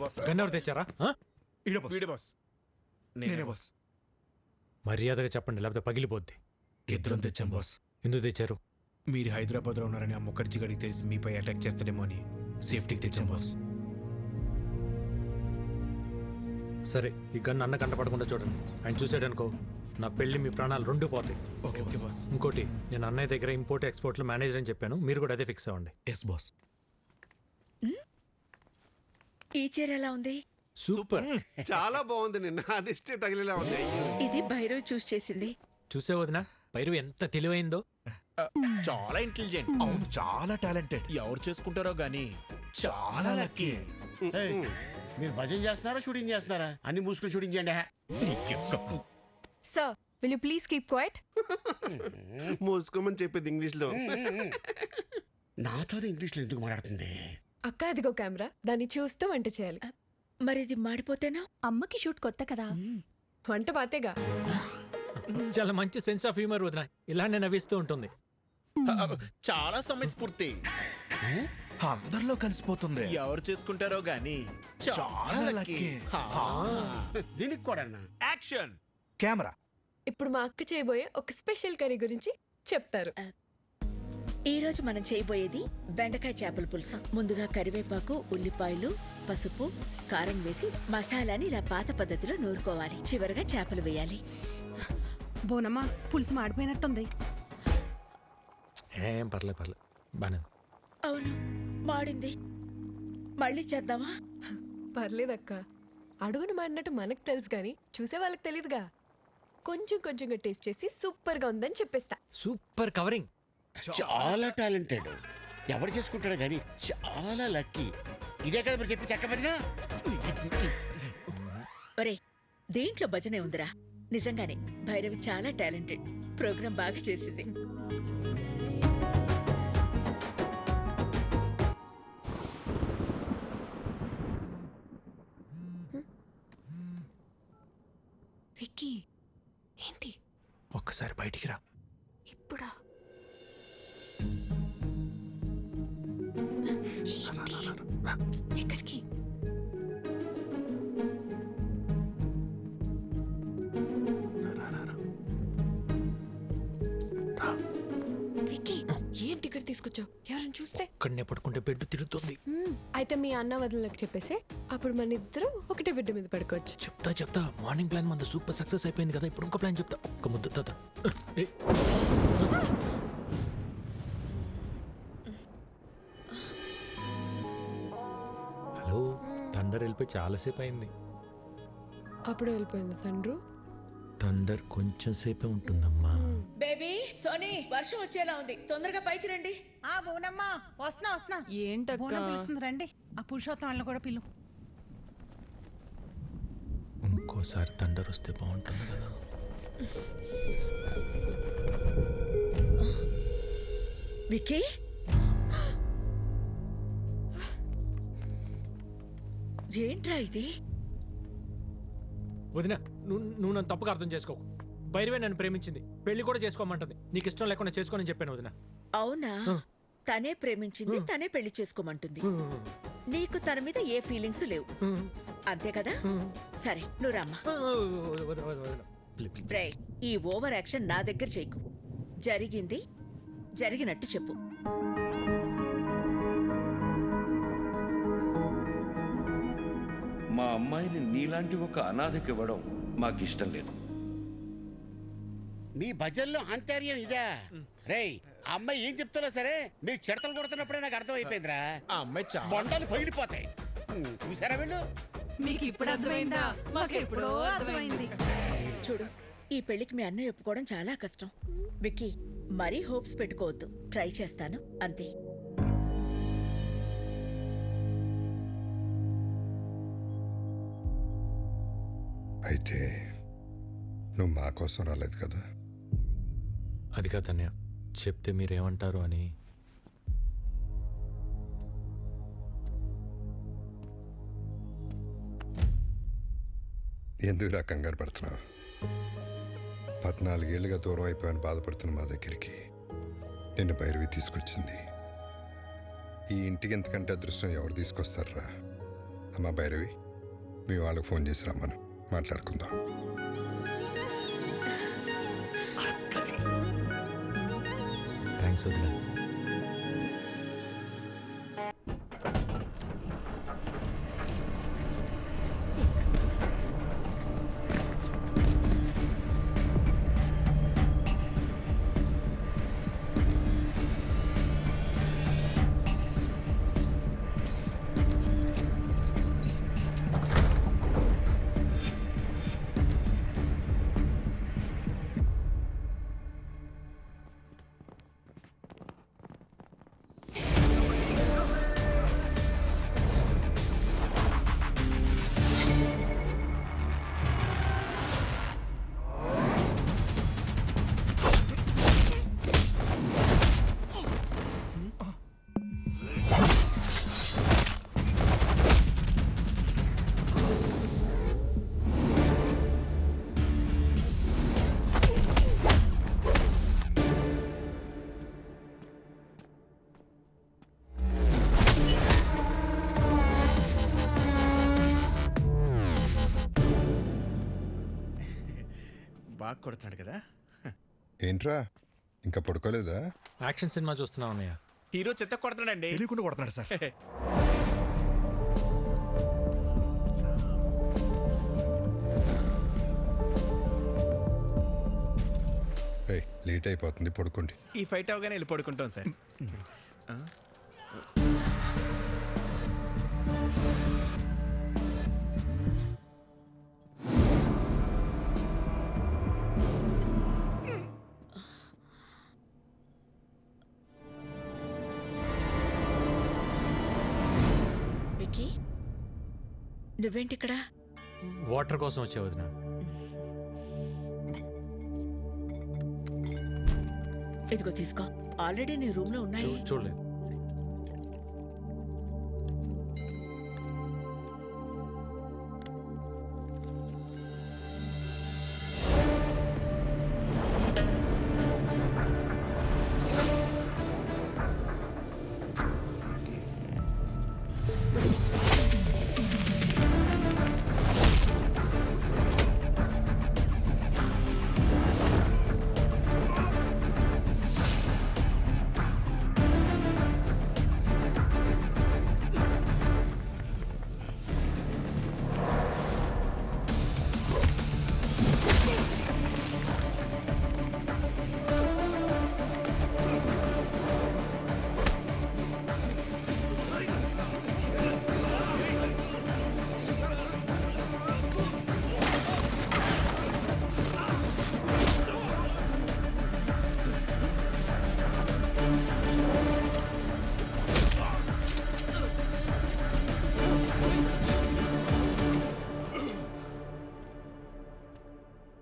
గన్నెవరు తెచ్చారా? వీడే బాస్. నేనే బాస్. మర్యాదగా చెప్పండి, లేకపోతే పగిలిపోద్ది. ఇద్దరం తెచ్చాం బాస్. ఎందుకు తెచ్చారు? మీరు హైదరాబాద్లో ఉన్నారని ఆ ముఖర్జీ గడికి తెలిసి మీపై అటాక్ చేస్తాడేమో అని సేఫ్టీకి తెచ్చాం బాస్. సరే, ఈ గన్ను అన్న కంటపడకుండా చూడండి. ఆయన చూసాడనుకో, నా పెళ్లి మీ ప్రాణాలు రెండు పోతాయి. Okay boss. ఇంకోటి, నేను అన్నయ్య దగ్గర ఇంపోర్ట్ ఎక్స్పోర్ట్లో మేనేజర్ అని చెప్పాను, మీరు కూడా అదే ఫిక్స్ అవ్వండి. Yes boss. ఈ చీర ఎలా ఉంది? సూపర్. చాలా బాగుంది. నిన్న అదిష్టే తగిలేలా ఉంది. ఇది భైరవ్ చూస్ చేసింది. చూసే వదినా, భైరవ్ ఎంత తెలివైందో. చాలా ఇంటెలిజెంట్. అవును, చాలా టాలెంటెడ్. ఎవరు చేసుకుంటారో గానీ చాలా లక్కీ. మీరు భజన చేస్తున్నారా షూటింగ్ చేస్తున్నారా? అన్ని మూసుకుని షూటింగ్ చేయండి. Sir, will you please keep quiet? మూసుకోమని చెప్పేది ఇంగ్లీష్ లో. నాతోనే ఇంగ్లీష్లో ఎందుకు మాట్లాడుతుంది? అక్క అదిగో కెమెరా, దాన్ని చూస్తూ వంట చేయాలి. మరి ఇది మాడిపోతేనా? అమ్మకి షూట్ కొత్త కదా, వంట పాతేగా. చాలా మంచి సెన్స్ ఆఫ్ హ్యూమర్ వదినా, ఇలానే నవ్విస్తూ ఉంటుంది. చాలా సమయస్ఫూర్తి. అందరిలో కలిసిపోతుంది. ఎవరు చేసుకుంటారో గానీ చాలా లక్కీ. దీనికి కూడా యాక్షన్. కెమెరా. ఇప్పుడు మా అక్క చేయబోయే ఒక స్పెషల్ కర్రీ గురించి చెప్తారు. ఈ రోజు మనం చేయబోయేది బెండకాయ చేపల పులుసు. ముందుగా కరివేపాకు, ఉల్లిపాయలు, పసుపు, కారం వేసి మసాలాని ఇలా పాత పద్ధతిలో నూరుకోవాలి. చివరగా చేపలు వేయాలి. బోనమ్మా, పులుసు మాడిపోయినట్టుంది. ఏం పర్లేదు బానే. అవును, మాడింది. మళ్ళీ చేద్దామా? పర్లేదక్క, అడుగును మాడినట్టు మనకు తెలుసు కానీ చూసే వాళ్ళకి తెలియదుగా. కొంచెం కొంచెంగా టేస్ట్ చేసి సూపర్ గా ఉందని చెప్పేస్తా. Super covering. చాలా టాలెంటెడ్. ఎవరు చేసుకుంటాడు కానీ చాలా లక్కీ. ఇదే కదా మీరు చెప్పి చెక్క భజన. ఒరే, దేంట్లో భజనే ఉందిరా. నిజంగానే భైరవి చాలా టాలెంటెడ్. ప్రోగ్రాం బాగా చేసింది. విక్కీ, ఏంటి ఒక్కసారి బయటికి రా. ఇప్పుడా? ఎక్కడికి? విక్కీ, ఏంటి ఇక్కడ తీసుకొచ్చావు? ఎవరైనా చూస్తే? ఇక్కడనే పడుకుంటే బెడ్ తిరుగుతుంది. అయితే మీ అన్న వదినలకు చెప్పేసి అప్పుడు మన ఇద్దరు ఒకటే బిడ్డ మీద పడుకోవచ్చు. చెప్తా. మార్నింగ్ ప్లాన్ మన సూపర్ సక్సెస్ అయిపోయింది కదా, ఇప్పుడు ఇంకో ప్లాన్ చెప్తా. ఒక ముద్ద తాత. హలో, థండర్ వెళ్ళిపోయి చాలాసేపు అయింది. అప్పుడు వెళ్ళిపోయింది తండ్రు. థండర్ కొంచెం సేపే ఉంటుందమ్మా. బేబీ, సోనీ, వర్షం వచ్చేలా ఉంది. తొందరగా పైకి రండి. ఆ బోనమ్మా, వస్తున్నా. ఏంటక్క? బోనం పిలుస్తుంది, రండి. ఆ పురుషోత్తం వాళ్ళని కూడా పిలు. ఇంకోసారి థండర్ వస్తే బాగుంటుంది కదా. విక్కీ, ఏంట్రా ఇది? వదినా, నువ్వు నన్ను తప్పుగా అర్థం చేసుకోకు. భైరవే నన్ను ప్రేమించింది, పెళ్లి కూడా చేసుకోమంటుంది. నీకు ఇష్టం లేకుండా చేసుకోనని చెప్పాను వదినా. అవునా? తనే ప్రేమించింది, తనే పెళ్లి చేసుకోమంటుంది. నీకు తన మీద ఏ ఫీలింగ్స్ లేవు, అంతే కదా? సరే, నువ్వు రమ్మా. ఈ ఓవర్ యాక్షన్ నా దగ్గర చేయకు. జరిగింది జరిగినట్టు చెప్పు. మా అమ్మాయిని నీలాంటి ఒక అనాథకి ఇవ్వడం మాకిష్టం లేదు. మీ భజనలో ఆంతర్యం ఇదా? రేయ్, అమ్మాయి ఏం చెప్తున్నా సరే మీరు చెడతలు కొడుతున్నప్పుడే నాకు అర్థం అయిపోయిందిరా. ఆ అమ్మాయి చాలా బొండాలు పగిలిపోతాయి. చూసారా వీళ్ళు? మీకు ఇప్పుడు అర్థమైందా? మాకు ఎప్పుడో అర్థమైంది. చూడు, ఈ పెళ్లికి మీ అన్నయ్య ఒప్పుకోవడం చాలా కష్టం. విక్కీ, మరీ హోప్స్ పెట్టుకోవద్దు. ట్రై చేస్తాను, అంతే. అయితే నువ్వు మా కోసం రాలేదు కదా? అది కాదన్నయ్య, చెప్తే మీరేమంటారు అని. ఎందుకు కంగారు పడుతున్నావు? 14 ఏళ్ళుగా దూరం అయిపోయాను బాధపడుతున్న మా దగ్గరికి నిన్ను భైరవి తీసుకొచ్చింది. ఈ ఇంటికి ఎంతకంటే అదృష్టం ఎవరు తీసుకొస్తారా? అమ్మా భైరవి, మీ వాళ్ళకి ఫోన్ చేసి రమ్మను, మాట్లాడుకుందాం. థ్యాంక్స్ వదిన. బాగా కొడుతున్నాడు కదా. ఏంట్రా ఇంకా పడుకోలేదా? యాక్షన్ సినిమా చూస్తున్నావు అన్నయ్య. హీరో చెత్త కొడుతున్నాడండి. తెలియకుండా కొడుతున్నాడు సార్. లేట్ అయిపోతుంది, పడుకోండి. ఈ ఫైట్ అవగానే వెళ్ళి పడుకుంటాం సార్. విక్కీ, నువ్వేంటి ఇక్కడ? వాటర్ కోసం వచ్చే వదిన. ఇదిగో తీసుకో, ఆల్రెడీ నీ రూమ్ లో ఉన్నాయి. చూడలేదు.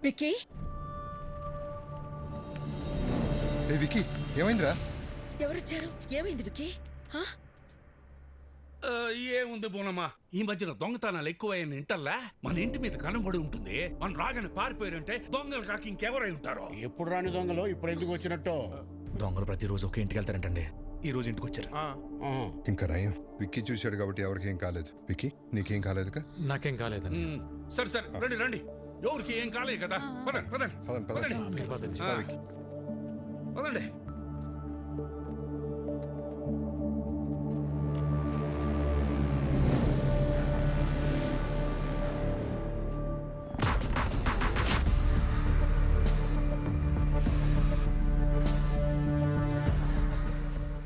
విక్కీ, విక్కీ ఏమైందిరా? ఎవరొచ్చారు? ఏమైంది విక్కీ? హా? ఏముంది బోనమ్మా, ఈ మధ్యన దొంగతనాలు ఎక్కువైన ఇంటల్లా మన ఇంటి మీద కనబడి ఉంటుంది. మనం రాగానే పారిపోయారంటే దొంగలు కాక ఇంకెవరై ఉంటారో. ఎప్పుడు రాని దొంగలు ఇప్పుడు ఎందుకు వచ్చినట్టు? దొంగలు ప్రతిరోజు ఒక ఇంటికి వెళ్తారంటండి, ఈ రోజు ఇంటికి వచ్చారు. ఇంకా నయం, విక్కీ చూశాడు కాబట్టి ఎవరికేం కాలేదు. విక్కీ నీకేం కాలేదుగా? నాకేం కాలేదని. సరే సరే, రండి రండి. ఎవరికి ఏం కాలేదు కదా. పదండి పదండి పదండి పదండి.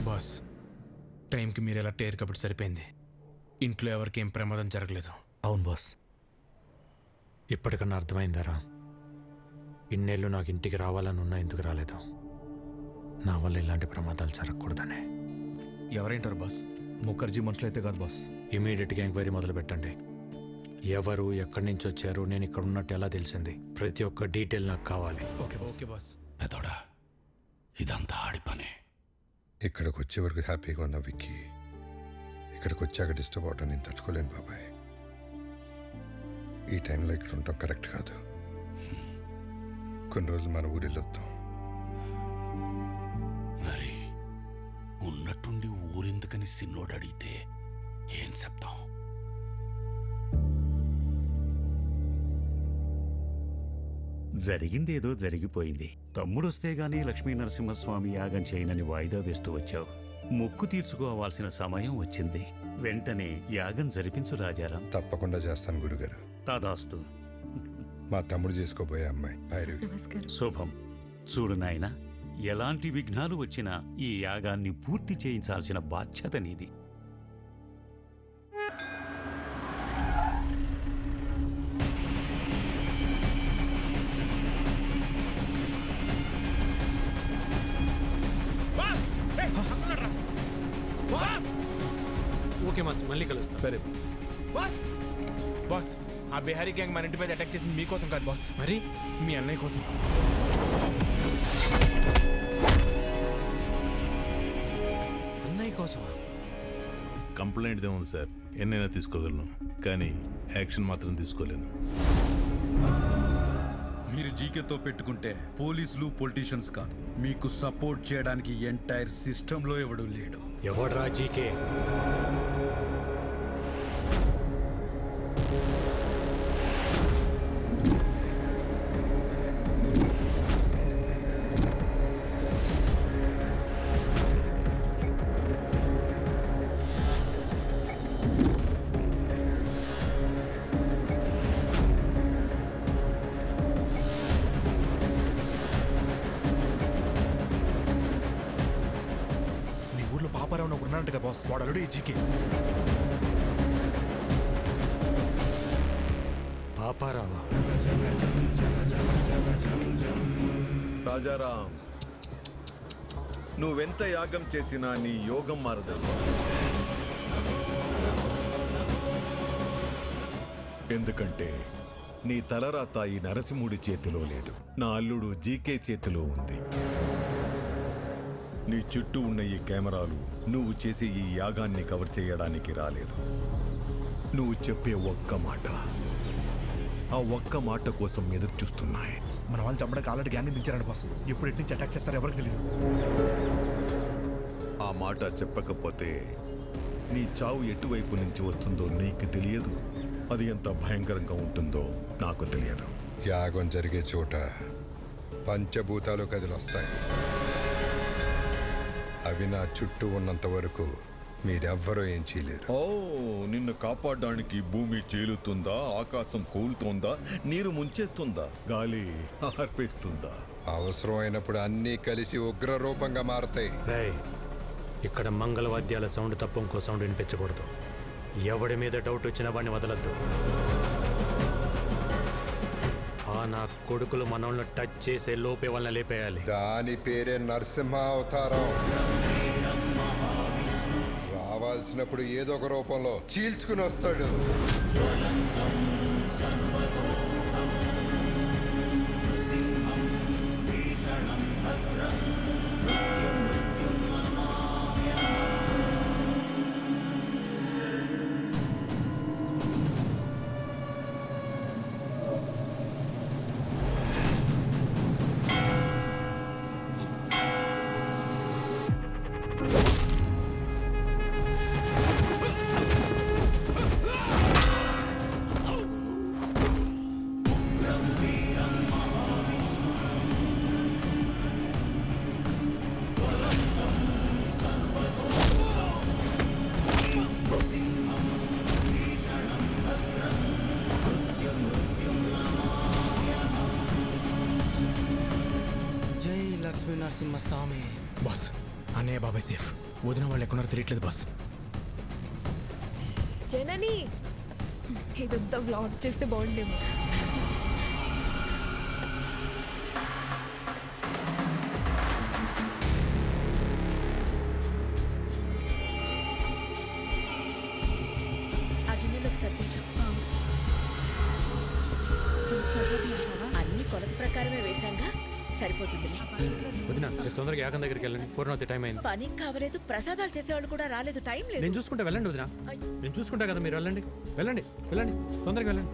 బాస్, టైంకి మీరు ఎలా టేరు కాబట్టి సరిపోయింది. ఇంట్లో ఎవరికి ఏం ప్రమాదం జరగలేదు. అవును బాస్. ఇప్పటికన్నా అర్థమైందారా? ఇన్నేళ్ళు నాకు ఇంటికి రావాలని ఉన్నా ఎందుకు రాలేదు? నా వల్ల ఇలాంటి ప్రమాదాలు జరగకూడదనే. ఎవరేంటారు బాస్? ముఖర్జీ మనుషులు అయితే కాదు బాస్. ఇమీడియట్గా ఎంక్వైరీ మొదలు పెట్టండి. ఎవరు, ఎక్కడి నుంచి వచ్చారు, నేను ఇక్కడ ఉన్నట్టు ఎలా తెలిసింది, ప్రతి ఒక్క డీటెయిల్ నాకు కావాలి. Okay boss. Okay boss. పెదోడా, ఇదంతా ఆడి పనే. ఇక్కడికి వచ్చే వరకు హ్యాపీగా ఉన్నా విక్కీ, ఇక్కడికి వచ్చాక డిస్టర్బ్ అవటం నేను తట్టుకోలేను బాబాయ్. ఈ టైంలో ఇక్కడ ఉండటం కరెక్ట్ కాదు. కొన్ని రోజులు మన ఊరు వెళ్ళొద్దాం. మరి ఉన్నట్టుండి ఊరెందుకని సిన్నోడు అడిగితే ఏం చెప్తాం? జరిగిందేదో జరిగిపోయింది. తమ్ముడొస్తే గానీ లక్ష్మీ నరసింహస్వామి యాగం చేయనని వాయిదా వేస్తూ వచ్చావు. మొక్కు తీర్చుకోవాల్సిన సమయం వచ్చింది. వెంటనే యాగం జరిపించు రాజారాం. తప్పకుండా చేస్తాను గురుగారు. తదాస్తు. మా తమ్ముడు చేసుకోబోయే అమ్మాయి భైరవి. శుభం. చూడు నాయనా, ఎలాంటి విఘ్నాలు వచ్చినా ఈ యాగాన్ని పూర్తి చేయించాల్సిన బాధ్యత నీది. ఓకే మాస్, మళ్ళీ కలుస్తా. సరే బాస్. బాస్, ఆ బిహారీ గ్యాంగ్ మన ఇంటి మీద అటాక్ చేసింది మీకోసం కాదు బాస్, మరి మీ అన్నయ్య కోసం. అన్నయ్య కోసమా? కంప్లైంట్ ఏముంది సార్, ఎన్నైనా తీసుకోగలను, కానీ యాక్షన్ మాత్రం తీసుకోలేను. మీరు జీకేతో పెట్టుకుంటే పోలీసులు పొలిటీషియన్స్ కాదు, మీకు సపోర్ట్ చేయడానికి ఎంటైర్ సిస్టంలో ఎవడూ లేడు. ఎవడ్రా జీకే? ఉన్నారంట బాస్, వాడు అల్లుడు ఈ జీకే. పాపారావా? రాజారాం, నువ్వెంత యాగం చేసినా నీ యోగం మారదమ్మా. ఎందుకంటే నీ తలరాత ఈ నరసింహుడి చేతిలో లేదు, నా అల్లుడు జీకే చేతిలో ఉంది. నీ చుట్టూ ఉన్న ఈ కెమెరాలు నువ్వు చేసే ఈ యాగాన్ని కవర్ చేయడానికి రాలేదు. నువ్వు చెప్పే ఒక్క మాట, ఆ ఒక్క మాట కోసం ఎదురు చూస్తున్నాయి. మన వాళ్ళు చంపడానికి ఆల్రెడీ గ్యాంగ్ దించారండి బాస్, ఎప్పుడు ఎటు నుంచి అటాక్ చేస్తారో ఎవరికి తెలియదు. ఆ మాట చెప్పకపోతే నీ చావు ఎటువైపు నుంచి వస్తుందో నీకు తెలియదు, అది ఎంత భయంకరంగా ఉంటుందో నాకు తెలియదు. యాగం జరిగే చోట పంచభూతాలు కదిలొస్తాయి. అవి నా చుట్టూ ఉన్నంత వరకు మీరెవ్వరూ ఏం చేయలేరు. ఓ, నిన్ను కాపాడడానికి భూమి చీలుతుందా, ఆకాశం కూలుతుందా, నీరు ముంచేస్తుందా, గాలి ఆర్పేస్తుందా? అవసరమైనప్పుడు అన్నీ కలిసి ఉగ్ర రూపంగా మారతాయి. ఇక్కడ మంగళవాద్యాల సౌండ్ తప్ప ఇంకో సౌండ్ వినిపించకూడదు. ఎవడి మీద డౌట్ వచ్చినా వాడిని వదలద్దు. నా కొడుకులు మనల్ని టచ్ చేసే లోపే వాళ్ళని లేపేయాలి. దాని పేరే నరసింహ అవతారం. రావాల్సినప్పుడు ఏదో ఒక రూపంలో చీల్చుకుని వస్తాడు. నరసింహస్వామి. బాస్, అన్నయ్య బాబాయ్ సేఫ్, వదిన వాళ్ళు ఎక్కడున్నారో తెలియట్లేదు బాస్. జనని, ఇదంతా వ్లాగ్ చేస్తే బాగుండేమో. ఆ గిన్నెలోకి సర్దించు. అన్ని కొలత ప్రకారమే వేశాంగా, సరిపోతుందిలే. వదినా, మీరు తొందరగా యాగం దగ్గరికి వెళ్ళండి, పూర్ణవతి టైం అయింది. పని కావలేదు, ప్రసాదాలు చేసేవాళ్ళు కూడా రాలేదు, టైం లేదు. నేను చూసుకుంటా, వెళ్ళండి వదినా, నేను చూసుకుంటా కదా, మీరు వెళ్ళండి వెళ్ళండి వెళ్ళండి, తొందరగా వెళ్ళండి.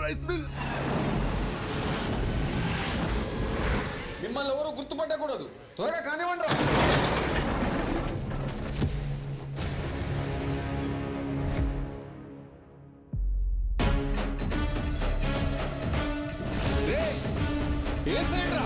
Rice mill. మిమ్మల్ని ఎవరు గుర్తుపట్టకూడదు. త్వరగా కానివ్వండి రా. ఏం చేయండి రా.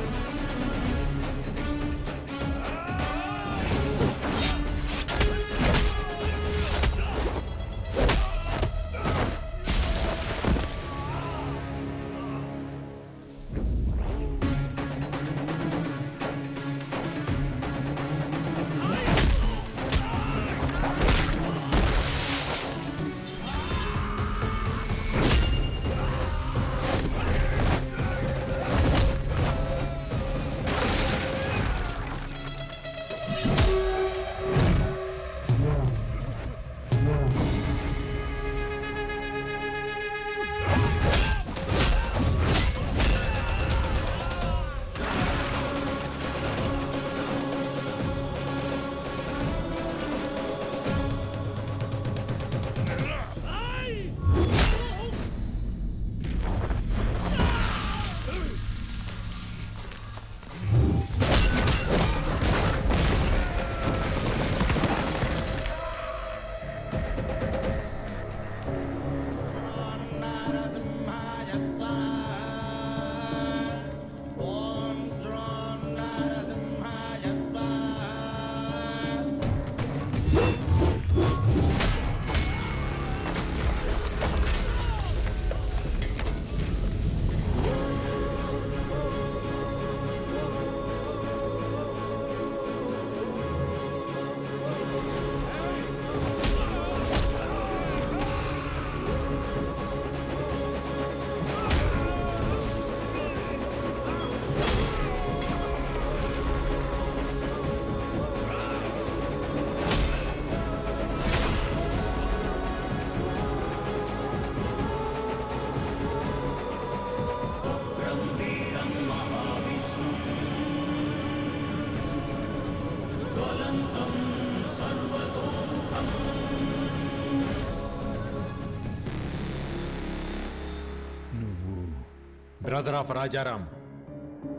Brother of Rajaram.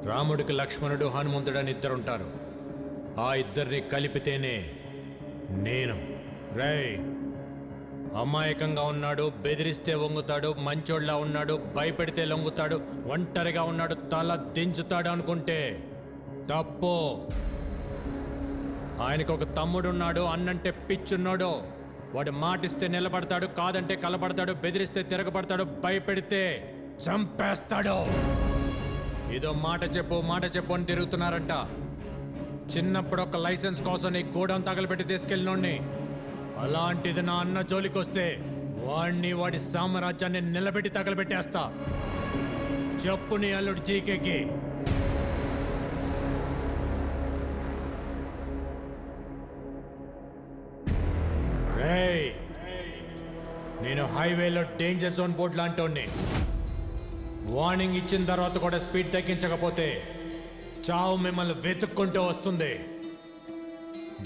రాముడికి లక్ష్మణుడు హనుమంతుడు అని ఇద్దరుంటారు. ఆ ఇద్దరిని కలిపితేనే నేను. రేయ్, అమాయకంగా ఉన్నాడు, బెదిరిస్తే వంగుతాడు, మంచోళ్ళ ఉన్నాడు, భయపెడితే లొంగుతాడు, ఒంటరిగా ఉన్నాడు, తల దించుతాడు అనుకుంటే తప్పు. ఆయనకు ఒక తమ్ముడున్నాడు, అన్నంటే పిచ్చున్నాడు. వాడు మాటిస్తే నిలబడతాడు, కాదంటే కలబడతాడు, బెదిరిస్తే తిరగబడతాడు, భయపెడితే చంపేస్తాడు. ఏదో మాట చెప్పు అని తిరుగుతున్నారంట. చిన్నప్పుడు ఒక లైసెన్స్ కోసం నీ గోడౌన్ తగలబెట్టి తీసుకెళ్ళినోడిని. అలాంటిది నా అన్న జోలికొస్తే వాడిని, వాడి సామ్రాజ్యాన్ని నిలబెట్టి తగలబెట్టేస్తా. చెప్పు నీ అల్లుడు జీకేకి. రేయ్, నేను హైవేలో డేంజర్ జోన్ బోర్డు లాంటి వార్నింగ్ ఇచ్చిన తర్వాత కూడా స్పీడ్ తగ్గించకపోతే చావు మిమ్మల్ని వెతుక్కుంటూ వస్తుంది.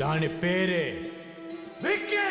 దాని పేరే విక్కీ.